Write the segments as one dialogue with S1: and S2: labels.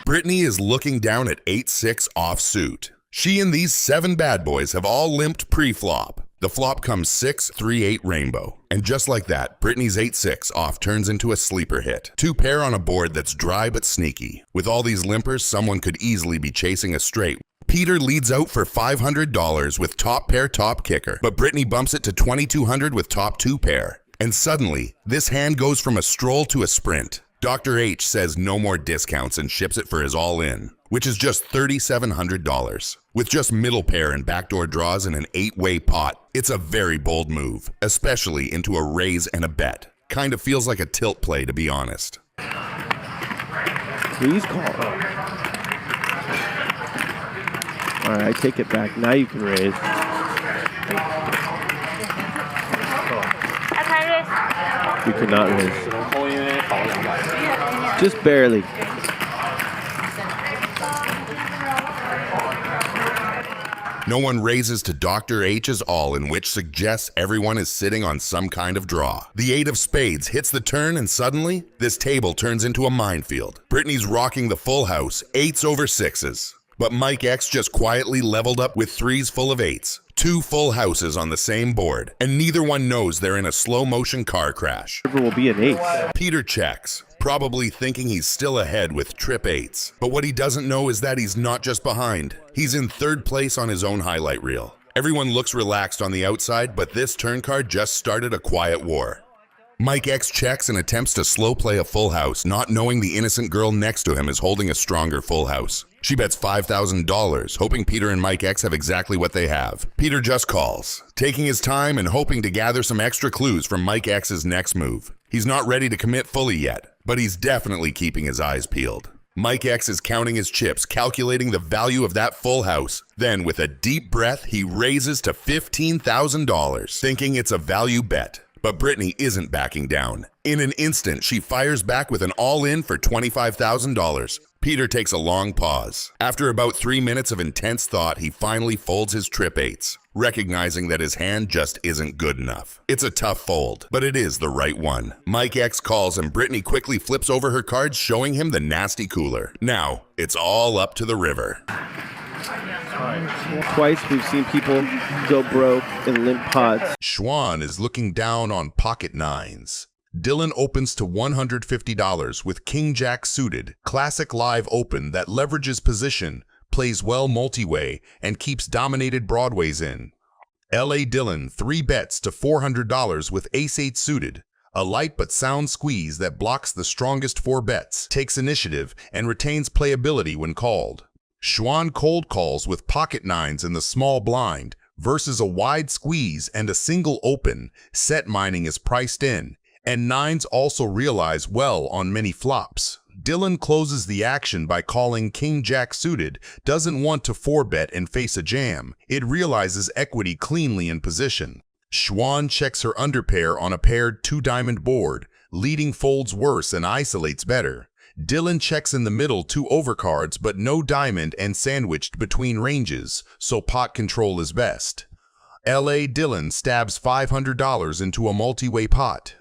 S1: Britney is looking down at 8-6 offsuit. She and these 7 bad boys have all limped pre-flop. The flop comes 6-3-8 rainbow. And just like that, Britney's 8-6 off turns into a sleeper hit. 2 pair on a board that's dry but sneaky. With all these limpers, someone could easily be chasing a straight. Peter leads out for $500 with top pair top kicker, but Britney bumps it to $2,200 with top 2 pair. And suddenly, this hand goes from a stroll to a sprint. Dr. H says no more discounts and ships it for his all-in, which is just $3,700. With just middle pair and backdoor draws in an 8-way pot, it's a very bold move, especially into a raise and a bet. Kind of feels like a tilt play, to be honest.
S2: Please call. All right, I take it back. Now you can raise. We could not raise. Just barely.
S1: No one raises to Dr. H's all-in, which suggests everyone is sitting on some kind of draw. The 8 of spades hits the turn, and suddenly, this table turns into a minefield. Britney's rocking the full house, 8s over 6s. But Mike X just quietly leveled up with 3s full of 8s. 2 full houses on the same board, and neither one knows they're in a slow-motion car crash.
S2: River will be an 8.
S1: Peter checks, probably thinking he's still ahead with trip 8s. But what he doesn't know is that he's not just behind. He's in 3rd place on his own highlight reel. Everyone looks relaxed on the outside, but this turn card just started a quiet war. Mike X checks and attempts to slow play a full house, not knowing the innocent girl next to him is holding a stronger full house. She bets $5,000, hoping Peter and Mike X have exactly what they have. Peter just calls, taking his time and hoping to gather some extra clues from Mike X's next move. He's not ready to commit fully yet, but he's definitely keeping his eyes peeled. Mike X is counting his chips, calculating the value of that full house. Then, with a deep breath, he raises to $15,000, thinking it's a value bet. But Britney isn't backing down. In an instant, she fires back with an all-in for $25,000. Peter takes a long pause. After about 3 minutes of intense thought, he finally folds his trip 8s, recognizing that his hand just isn't good enough. It's a tough fold, but it is the right one. Mike X calls and Britney quickly flips over her cards, showing him the nasty cooler. Now, it's all up to the river.
S2: Twice we've seen people go broke in limp pots.
S1: Schwan is looking down on pocket 9s. Dylan opens to $150 with King Jack suited. Classic live open that leverages position, plays well multi-way, and keeps dominated broadways in. LA Dylan 3 bets to $400 with Ace-8 suited. A light but sound squeeze that blocks the strongest 4 bets, takes initiative, and retains playability when called. Schwan cold calls with pocket 9s in the small blind versus a wide squeeze and a single open. Set mining is priced in, and 9s also realize well on many flops. Dylan closes the action by calling King Jack suited, doesn't want to 4-bet and face a jam. It realizes equity cleanly in position. Schwan checks her underpair on a paired 2-diamond board. Leading folds worse and isolates better. Dylan checks in the middle 2 overcards but no diamond and sandwiched between ranges, so pot control is best. LA Dylan stabs $500 into a multi-way pot.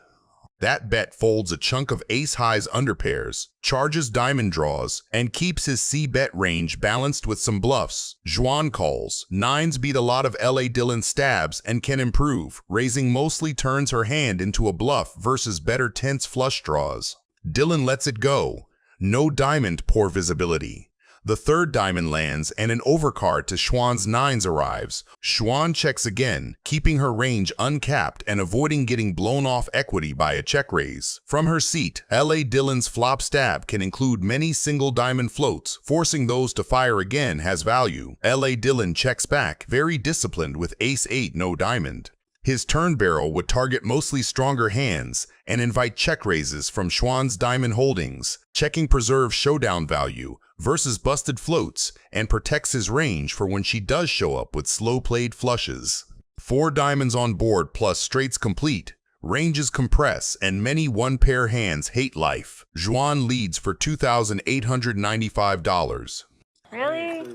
S1: That bet folds a chunk of ace-highs underpairs, charges diamond draws, and keeps his C-bet range balanced with some bluffs. Schwan calls. 9s beat a lot of LA Dylan stabs and can improve. Raising mostly turns her hand into a bluff versus better 10s flush draws. Dylan lets it go. No diamond, poor visibility. The 3rd diamond lands and an overcard to Schwan's 9s arrives. Schwan checks again, keeping her range uncapped and avoiding getting blown off equity by a check raise. From her seat, LA Dylan's flop stab can include many single diamond floats. Forcing those to fire again has value. LA Dylan checks back, very disciplined with Ace-8 no diamond. His turn barrel would target mostly stronger hands and invite check raises from Schwan's diamond holdings. Checking preserves showdown value versus busted floats and protects his range for when she does show up with slow-played flushes. 4 diamonds on board plus straights complete. Ranges compress and many 1-pair hands hate life. Schwan leads for $2,895.
S3: Really? I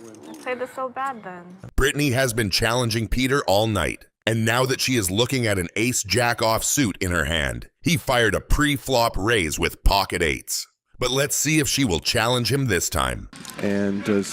S3: played this so bad then.
S1: Britney has been challenging Peter all night. And now that she is looking at an ace-jack offsuit in her hand, he fired a pre-flop raise with pocket 8s. But let's see if she will challenge him this time.
S2: And does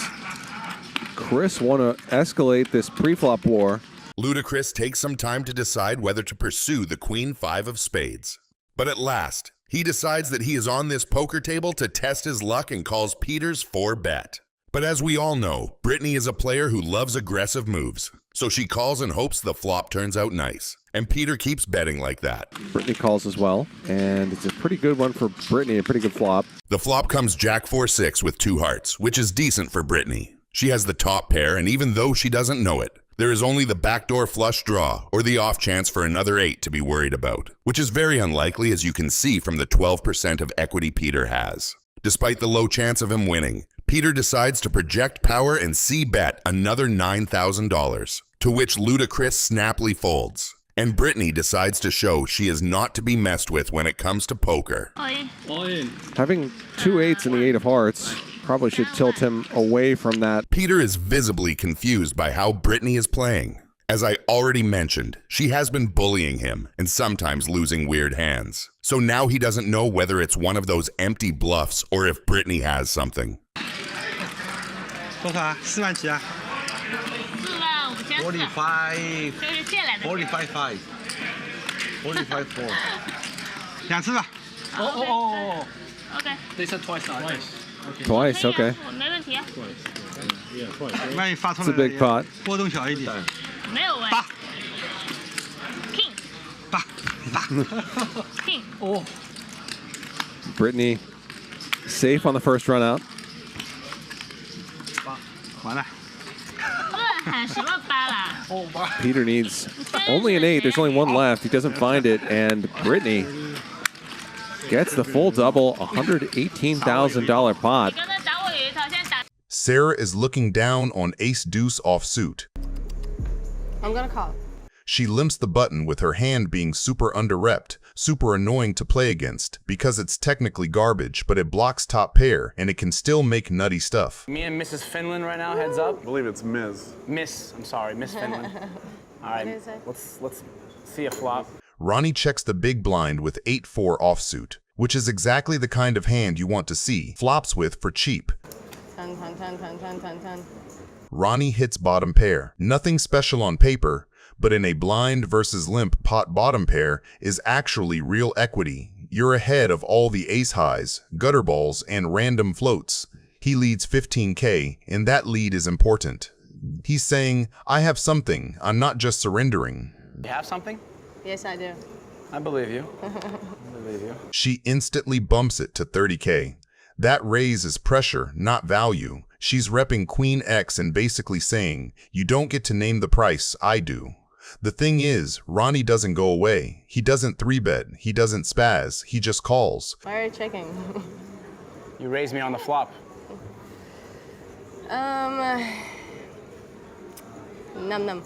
S2: Chris want to escalate this pre-flop war?
S1: Ludacris takes some time to decide whether to pursue the Queen 5 of spades. But at last, he decides that he is on this poker table to test his luck and calls Peter's 4-bet. But as we all know, Britney is a player who loves aggressive moves. So she calls and hopes the flop turns out nice. And Peter keeps betting like that.
S2: Britney calls as well, and it's a pretty good one for Britney, a pretty good flop.
S1: The flop comes Jack 4-6 with 2 hearts, which is decent for Britney. She has the top pair, and even though she doesn't know it, there is only the backdoor flush draw or the off chance for another 8 to be worried about, which is very unlikely as you can see from the 12% of equity Peter has. Despite the low chance of him winning, Peter decides to project power and C-bet another $9,000, to which Ludacris snappily folds. And Britney decides to show she is not to be messed with when it comes to poker.
S2: Having 2 8s and the 8 of hearts probably should tilt him away from that.
S1: Peter is visibly confused by how Britney is playing. As I already mentioned, she has been bullying him and sometimes losing weird hands. So now he doesn't know whether it's one of those empty bluffs or if Britney has something.
S4: 多少啊？4万起啊？45 45 5 45 4 2次吧。哦。
S3: OK。
S4: They said twice.
S2: Twice, okay.
S3: 我没问题啊。
S4: 万一发错
S2: It's a big pot.
S4: 波动小一点。
S3: 没有问。
S4: 8
S3: King。
S4: 8
S3: King。
S4: 哦。
S2: Britney safe on the first run out.
S4: 完了。
S3: 喊什么8啦？
S2: Peter needs only an 8. There's only one left. He doesn't find it, and Britney gets the full double, $118,000 pot.
S3: 你刚才打我有一套，现在打。
S1: Sarah is looking down on ace-deuce offsuit.
S5: I'm gonna call.
S1: She limps the button with her hand being super under-repped, super annoying to play against, because it's technically garbage, but it blocks top pair, and it can still make nutty stuff.
S6: Me and Mrs. Finland right now, heads up.
S7: I believe it's Ms.
S6: I'm sorry, Miss Finland. All right,
S5: is it?
S6: let's see a flop.
S1: Ronnie checks the big blind with 8-4 offsuit, which is exactly the kind of hand you want to see flops with for cheap.
S5: 10, 10, 10, 10, 10, 10, 10.
S1: Ronnie hits bottom pair. Nothing special on paper, but in a blind versus limp pot bottom pair is actually real equity. You're ahead of all the ace highs, gutter balls, and random floats. He leads 15K, and that lead is important. He's saying, I have something, I'm not just surrendering.
S6: You have something?
S5: Yes, I do.
S6: I believe you. I believe you.
S1: She instantly bumps it to 30K. That raise is pressure, not value. She's repping Queen X and basically saying, you don't get to name the price, I do. The thing is, Ronnie doesn't go away. He doesn't 3-bet, he doesn't spaz, he just calls.
S5: Why are you checking?
S6: You raised me on the flop.
S5: Num.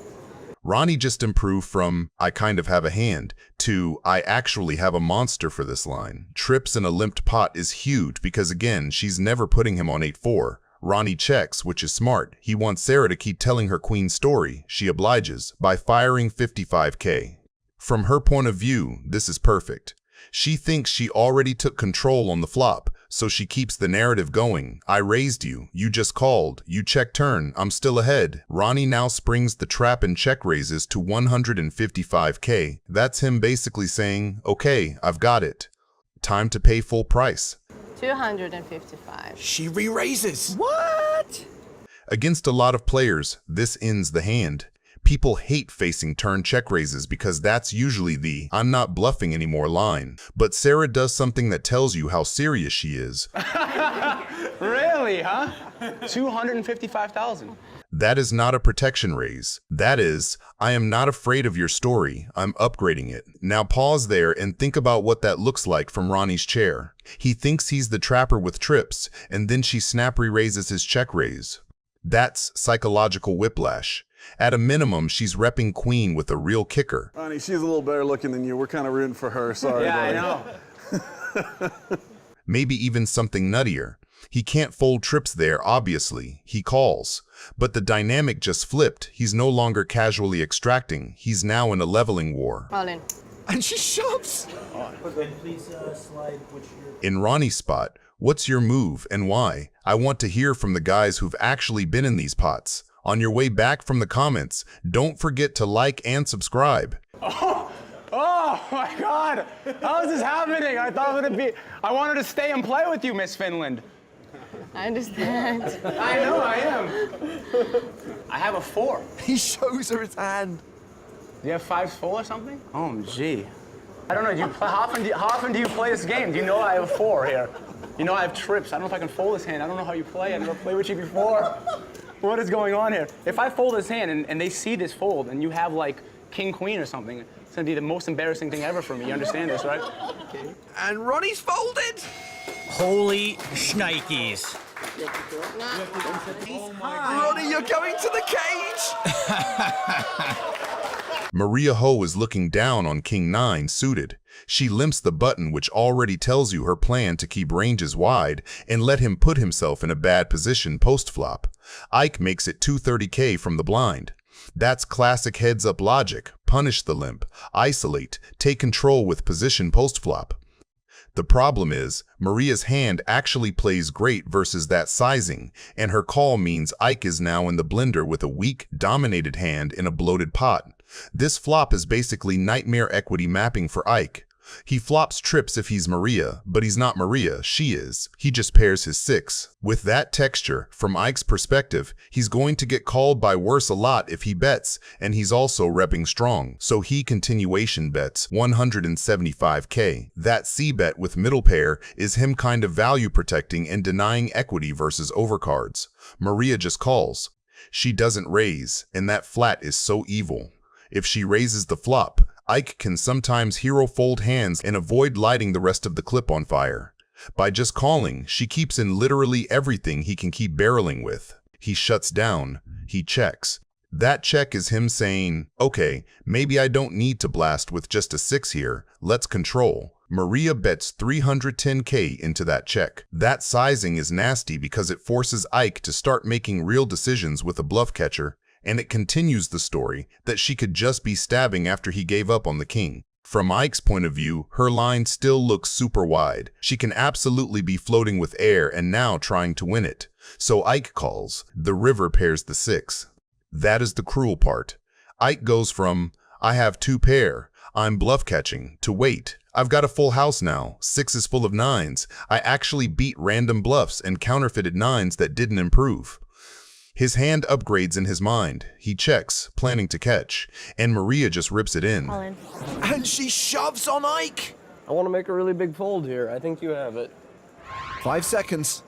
S1: Ronnie just improved from, I kind of have a hand, to, I actually have a monster for this line. Trips in a limped pot is huge because again, she's never putting him on 8-4. Ronnie checks, which is smart. He wants Sarah to keep telling her queen story. She obliges by firing 55K. From her point of view, this is perfect. She thinks she already took control on the flop, so she keeps the narrative going. I raised you. You just called. You check turn. I'm still ahead. Ronnie now springs the trap and check raises to 155K. That's him basically saying, okay, I've got it. Time to pay full price.
S5: 255.
S7: She re-raises.
S4: What?
S1: Against a lot of players, this ends the hand. People hate facing turn check raises because that's usually the I'm not bluffing anymore line. But Sarah does something that tells you how serious she is.
S6: Really, huh? 255,000.
S1: That is not a protection raise. That is, I am not afraid of your story. I'm upgrading it. Now pause there and think about what that looks like from Ronnie's chair. He thinks he's the trapper with trips, and then she snap re-raises his check raise. That's psychological whiplash. At a minimum, she's repping queen with a real kicker.
S7: Ronnie, she's a little better looking than you. We're kind of rooting for her. Sorry, buddy.
S6: I know.
S1: Maybe even something nuttier. He can't fold trips there, obviously. He calls. But the dynamic just flipped. He's no longer casually extracting. He's now in a leveling war.
S5: All in.
S7: And she shoves.
S1: In Ronnie's spot, What's your move and why? I want to hear from the guys who've actually been in these pots. On your way back from the comments, don't forget to like and subscribe.
S6: Oh my God! How is this happening? I wanted to stay and play with you, Miss Finland.
S5: I understand.
S6: I know, I am. I have a 4.
S8: He shows her his hand.
S6: Do you have 5s full or something? Oh, gee. I don't know. How often do you play this game? Do you know I have a 4 here? You know I have trips. I don't know if I can fold this hand. I don't know how you play. I never played with you before. What is going on here? If I fold this hand and they see this fold and you have like king, queen or something, it's gonna be the most embarrassing thing ever for me. You understand this, right?
S8: Okay. And Ronnie's folded.
S9: Holy shnikes.
S8: Ronnie, you're going to the cage.
S1: Maria Ho is looking down on King 9 suited. She limps the button, which already tells you her plan to keep ranges wide and let him put himself in a bad position post-flop. Ike makes it 230K from the blind. That's classic heads-up logic. Punish the limp, isolate, take control with position post-flop. The problem is, Maria's hand actually plays great versus that sizing, and her call means Ike is now in the blender with a weak, dominated hand in a bloated pot. This flop is basically nightmare equity mapping for Ike. He flops trips if he's Maria, but he's not Maria, she is. He just pairs his 6. With that texture, from Ike's perspective, he's going to get called by worse a lot if he bets, and he's also repping strong, so he continuation bets 175K. That C bet with middle pair is him kind of value protecting and denying equity versus overcards. Maria just calls. She doesn't raise, and that flat is so evil. If she raises the flop, Ike can sometimes hero fold hands and avoid lighting the rest of the clip on fire. By just calling, she keeps in literally everything he can keep barreling with. He shuts down, he checks. That check is him saying, okay, maybe I don't need to blast with just a 6 here, let's control. Maria bets 310K into that check. That sizing is nasty because it forces Ike to start making real decisions with a bluff catcher, and it continues the story that she could just be stabbing after he gave up on the king. From Ike's point of view, her line still looks super wide. She can absolutely be floating with air and now trying to win it. So Ike calls. The river pairs the 6. That is the cruel part. Ike goes from, I have 2 pair, I'm bluff catching, to wait, I've got a full house now, 6 is full of 9s. I actually beat random bluffs and counterfeited 9s that didn't improve. His hand upgrades in his mind. He checks, planning to catch, and Maria just rips it in.
S8: And she shoves on Ike.
S10: I want to make a really big fold here. I think you have it.
S8: 5 seconds.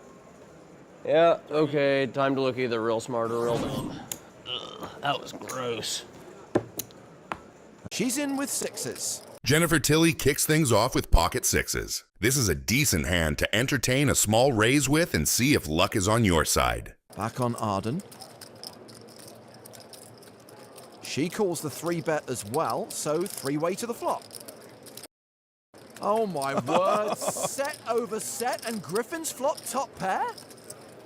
S10: Yeah, okay. Time to look either real smart or real dumb. Ugh, that was gross.
S8: She's in with 6s.
S1: Jennifer Tilly kicks things off with pocket 6s. This is a decent hand to entertain a small raise with and see if luck is on your side.
S8: Back on Arden. She calls the 3-bet as well, so 3-way to the flop. Oh my word, set over set and Griffin's flop top pair?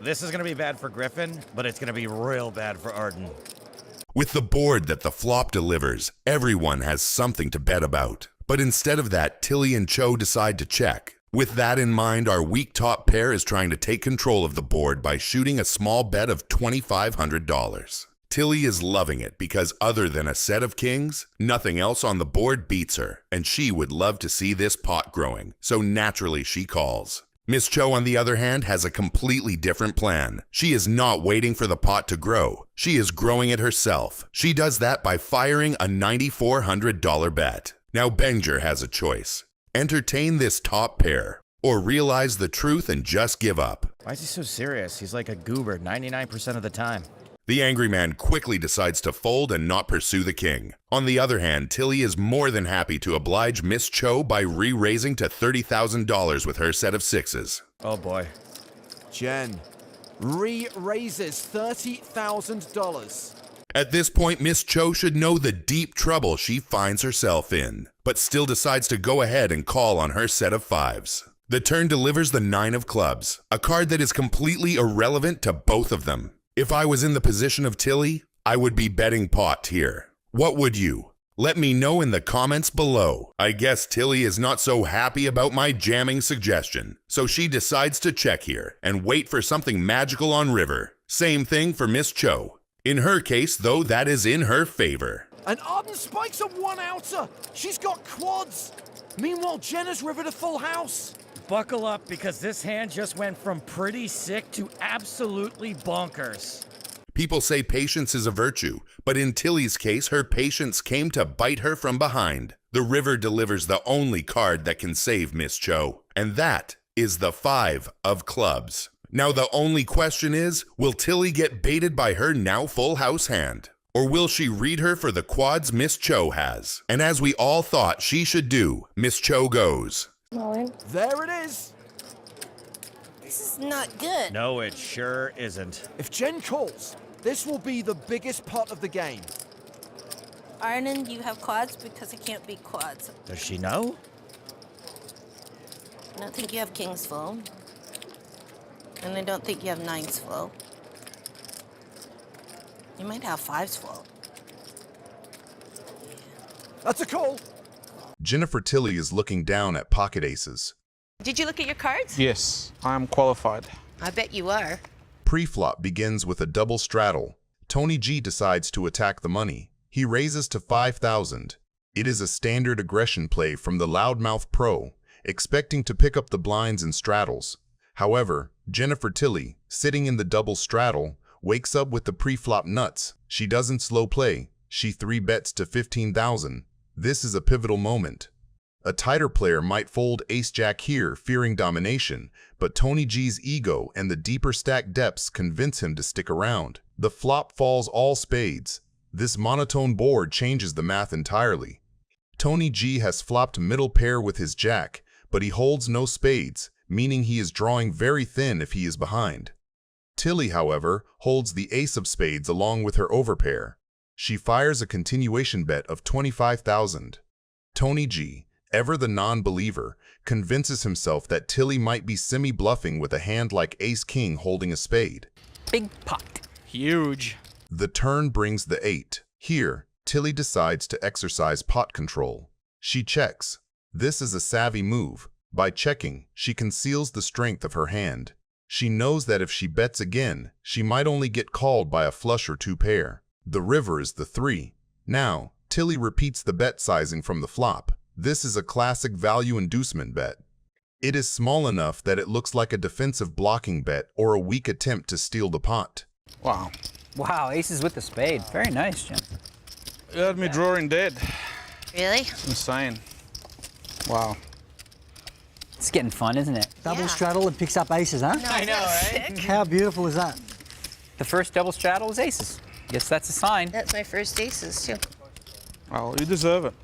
S9: This is going to be bad for Griffin, but it's going to be real bad for Arden.
S1: With the board that the flop delivers, everyone has something to bet about. But instead of that, Tilly and Cho decide to check. With that in mind, our weak top pair is trying to take control of the board by shooting a small bet of $2,500. Tilly is loving it because other than a set of kings, nothing else on the board beats her, and she would love to see this pot growing, so naturally she calls. Miss Cho, on the other hand, has a completely different plan. She is not waiting for the pot to grow. She is growing it herself. She does that by firing a $9,400 bet. Now Benger has a choice. Entertain this top pair, or realize the truth and just give up.
S9: Why is he so serious? He's like a goober 99% of the time.
S1: The angry man quickly decides to fold and not pursue the king. On the other hand, Tilly is more than happy to oblige Miss Cho by re-raising to $30,000 with her set of 6s.
S9: Oh boy.
S8: Jen re-raises $30,000.
S1: At this point, Miss Cho should know the deep trouble she finds herself in, but still decides to go ahead and call on her set of 5s. The turn delivers the 9 of clubs, a card that is completely irrelevant to both of them. If I was in the position of Tilly, I would be betting pot here. What would you? Let me know in the comments below. I guess Tilly is not so happy about my jamming suggestion, so she decides to check here and wait for something magical on river. Same thing for Miss Cho. In her case, though, that is in her favor.
S8: And Arden spikes a one outer. She's got quads. Meanwhile, Jenna's rivered a full house.
S9: Buckle up, because this hand just went from pretty sick to absolutely bonkers.
S1: People say patience is a virtue, but in Tilly's case, her patience came to bite her from behind. The river delivers the only card that can save Miss Cho, and that is the 5 of clubs. Now the only question is, will Tilly get baited by her now full house hand? Or will she read her for the quads Miss Cho has? And as we all thought she should do, Miss Cho goes.
S8: There it is.
S5: This is not good.
S9: No, it sure isn't.
S8: If Jen calls, this will be the biggest pot of the game.
S5: Arnon, you have quads because it can't be quads.
S9: Does she know?
S5: I don't think you have kings full. And I don't think you have nines full. You might have fives full.
S8: That's a call.
S1: Jennifer Tilly is looking down at pocket aces.
S5: Did you look at your cards?
S4: Yes, I am qualified.
S5: I bet you are.
S1: Pre-flop begins with a double straddle. Tony G decides to attack the money. He raises to 5,000. It is a standard aggression play from the loudmouth pro, expecting to pick up the blinds and straddles. However, Jennifer Tilly, sitting in the double straddle, wakes up with the pre-flop nuts. She doesn't slow play. She 3-bets to 15,000. This is a pivotal moment. A tighter player might fold ace-jack here, fearing domination, but Tony G's ego and the deeper stack depths convince him to stick around. The flop falls all spades. This monotone board changes the math entirely. Tony G has flopped middle pair with his jack, but he holds no spades, meaning he is drawing very thin if he is behind. Tilly, however, holds the ace of spades along with her overpair. She fires a continuation bet of 25,000. Tony G, ever the non-believer, convinces himself that Tilly might be semi-bluffing with a hand like ace-king holding a spade.
S10: Big pot.
S4: Huge.
S1: The turn brings the 8. Here, Tilly decides to exercise pot control. She checks. This is a savvy move. By checking, she conceals the strength of her hand. She knows that if she bets again, she might only get called by a flush or 2 pair. The river is the 3. Now, Tilly repeats the bet sizing from the flop. This is a classic value inducement bet. It is small enough that it looks like a defensive blocking bet or a weak attempt to steal the pot.
S4: Wow.
S10: Wow, aces with the spade. Very nice, Jim.
S4: You had me drawing dead.
S5: Really?
S4: Insane. Wow.
S10: It's getting fun, isn't it?
S5: Double
S11: straddle and picks up aces, huh?
S5: I know, right?
S11: How beautiful is that?
S10: The first double straddle was aces. Guess that's a sign.
S5: That's my first aces, too.
S4: Well, you deserve it.